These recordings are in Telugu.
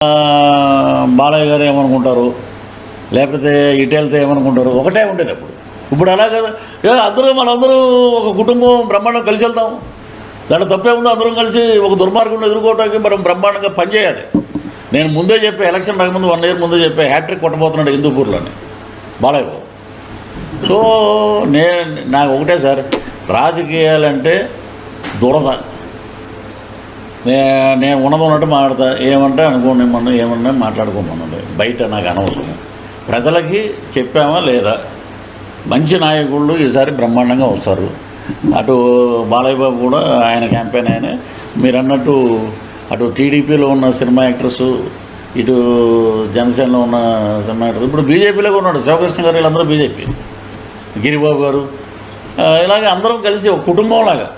బాలయ్య గారు ఏమనుకుంటారు, లేకపోతే ఇటు వెళ్తే ఏమనుకుంటారు, ఒకటే ఉండేది అప్పుడు. ఇప్పుడు అలా కదా, మనందరూ ఒక కుటుంబం బ్రహ్మాండం కలిసి వెళ్తాం. దాంట్లో తప్పే ఉందో, అందరం కలిసి ఒక దుర్మార్గం ఎదుర్కోవడానికి మనం బ్రహ్మాండంగా పనిచేయాలి. నేను ముందే చెప్పే, ఎలక్షన్ రాకముందు 1 ఇయర్ ముందే చెప్పే, హ్యాట్రిక్ కొట్టబోతున్నాడు హిందూపూర్లోని బాలయ్య బాబు. సో నాకు ఒకటే సార్, రాజకీయాలంటే దురద. నేను ఉన్నట్టు మాట్లాడతా, ఏమంటే అనుకోండి, మనం ఏమన్నా మాట్లాడుకోమనండి, బయట నాకు అనవసరం. ప్రజలకి చెప్పామా లేదా, మంచి నాయకుళ్ళు ఈసారి బ్రహ్మాండంగా వస్తారు. అటు బాలయ్య బాబు కూడా ఆయన క్యాంపెయిన్ ఆయన, మీరు అన్నట్టు అటు టీడీపీలో ఉన్న సినిమా యాక్టర్స్, ఇటు జనసేనలో ఉన్న సినిమా యాక్టర్స్, ఇప్పుడు బీజేపీలో ఉన్నాడు శివకృష్ణ గారు, వీళ్ళందరూ బీజేపీ, గిరిబాబు గారు, ఇలాగే అందరం కలిసి ఒక కుటుంబంలాగా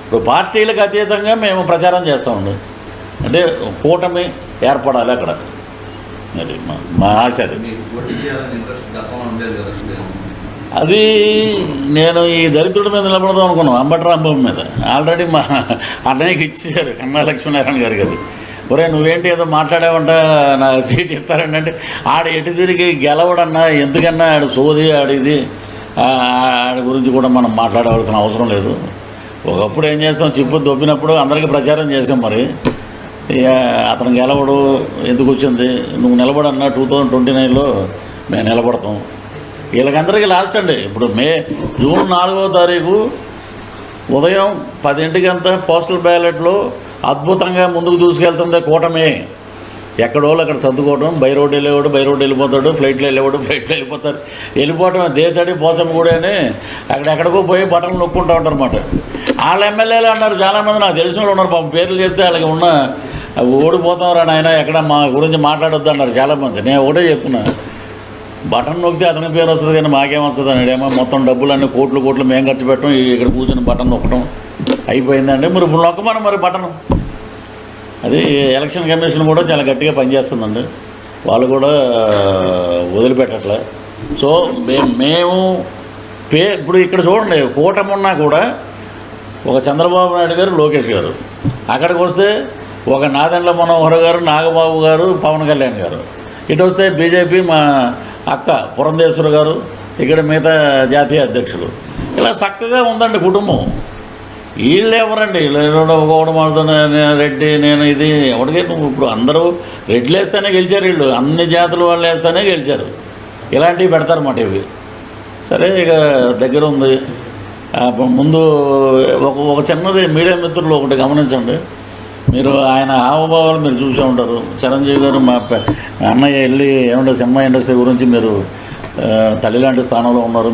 ఇప్పుడు పార్టీలకు అతీతంగా మేము ప్రచారం చేస్తామండి. అంటే కూటమి ఏర్పడాలి అక్కడ, అది మా ఆశ. అది నేను ఈ దరిద్రుడి మీద నిలబడదాం అనుకున్నాను, అంబటి రాంబాబు మీద. ఆల్రెడీ మా అన్నయ్యకి ఇచ్చారు, కన్నా లక్ష్మీనారాయణ గారు గారు. ఒరే నువ్వేంటి ఏదో మాట్లాడావంట, నా సీట్ ఇస్తారండి అంటే, ఆడ ఎటు తిరిగి గెలవడన్నా, ఎందుకన్నా ఆడు సోది, ఆడిది, ఆడి గురించి కూడా మనం మాట్లాడవలసిన అవసరం లేదు. ఒకప్పుడు ఏం చేస్తాం, చిప్పు దొబ్బినప్పుడు అందరికీ ప్రచారం చేసాం. మరి అతను గెలవడు ఎందుకు వచ్చింది, నువ్వు నిలబడన్నా 2029లో మేము నిలబడతాం. వీళ్ళకందరికీ లాస్ట్ అండి. ఇప్పుడు జూన్ 4వ తారీఖు ఉదయం 10 పోస్టల్ బ్యాలెట్లో అద్భుతంగా ముందుకు దూసుకెళ్తుంది కూటమి. ఎక్కడోళ్ళు అక్కడ సర్దుకోవడం, బై రోడ్డు వెళ్ళేవాడు బై రోడ్డు వెళ్ళిపోతాడు, ఫ్లైట్లో వెళ్ళేవాడు ఫ్లైట్లో వెళ్ళిపోతారు. వెళ్ళిపోవటం దేతడి పోసమ్మ కూడా అని అక్కడెక్కడికో పోయి బటన్లు నొక్కుంటూ ఉంటారు అన్నమాట. వాళ్ళ ఎమ్మెల్యేలు అన్నారు చాలామంది, నాకు తెలిసిన వాళ్ళు ఉన్నారు పాపం, పేర్లు చెప్తే వాళ్ళకి ఉన్న ఓడిపోతాం రా నాయన, ఎక్కడ మా గురించి మాట్లాడొద్దు అన్నారు చాలామంది. నేను ఒకటే చెప్తున్నా, బటన్ నొక్కితే అతని పేరు వస్తుంది కానీ మాకేమొస్తుంది అని. ఏమో మొత్తం డబ్బులన్నీ కోట్లు మేము ఖర్చు పెట్టడం, ఇక్కడ కూర్చొని బటన్ నొక్కడం అయిపోయిందండి. మరి ఇప్పుడు నొక్కమని మరి బటన్. అది ఎలక్షన్ కమిషన్ కూడా చాలా గట్టిగా పనిచేస్తుందండి, వాళ్ళు కూడా వదిలిపెట్టట్లే. సో మేము ఇప్పుడు ఇక్కడ చూడండి, కూటమి ఉన్నా కూడా ఒక చంద్రబాబు నాయుడు గారు, లోకేష్ గారు, అక్కడికి వస్తే ఒక నాదెండ్ల మనోహర్ గారు, నాగబాబు గారు, పవన్ కళ్యాణ్ గారు, ఇటు వస్తే బీజేపీ మా అక్క పురంధేశ్వరి గారు, ఇక్కడ మిగతా జాతీయ అధ్యక్షులు. ఇలా చక్కగా ఉందండి కుటుంబం. వీళ్ళు ఎవరండి, ఒకటి మాతో రెడ్డి, నేను ఇది ఎవరికే. నువ్వు ఇప్పుడు అందరూ రెడ్లు వేస్తేనే గెలిచారు, వీళ్ళు అన్ని జాతుల వాళ్ళు వేస్తేనే గెలిచారు. ఇలాంటివి పెడతారన్నమాట ఇవి. సరే, ఇక దగ్గర ఉంది. ముందు ఒక చిన్నది మీడియా మిత్రులు ఒకటి గమనించండి. మీరు ఆయన హావభావాలు మీరు చూసే ఉంటారు. చిరంజీవి గారు మా అన్నయ్య వెళ్ళి ఏమంటే సినిమా ఇండస్ట్రీ గురించి మీరు తల్లి లాంటి స్థానంలో ఉన్నారు,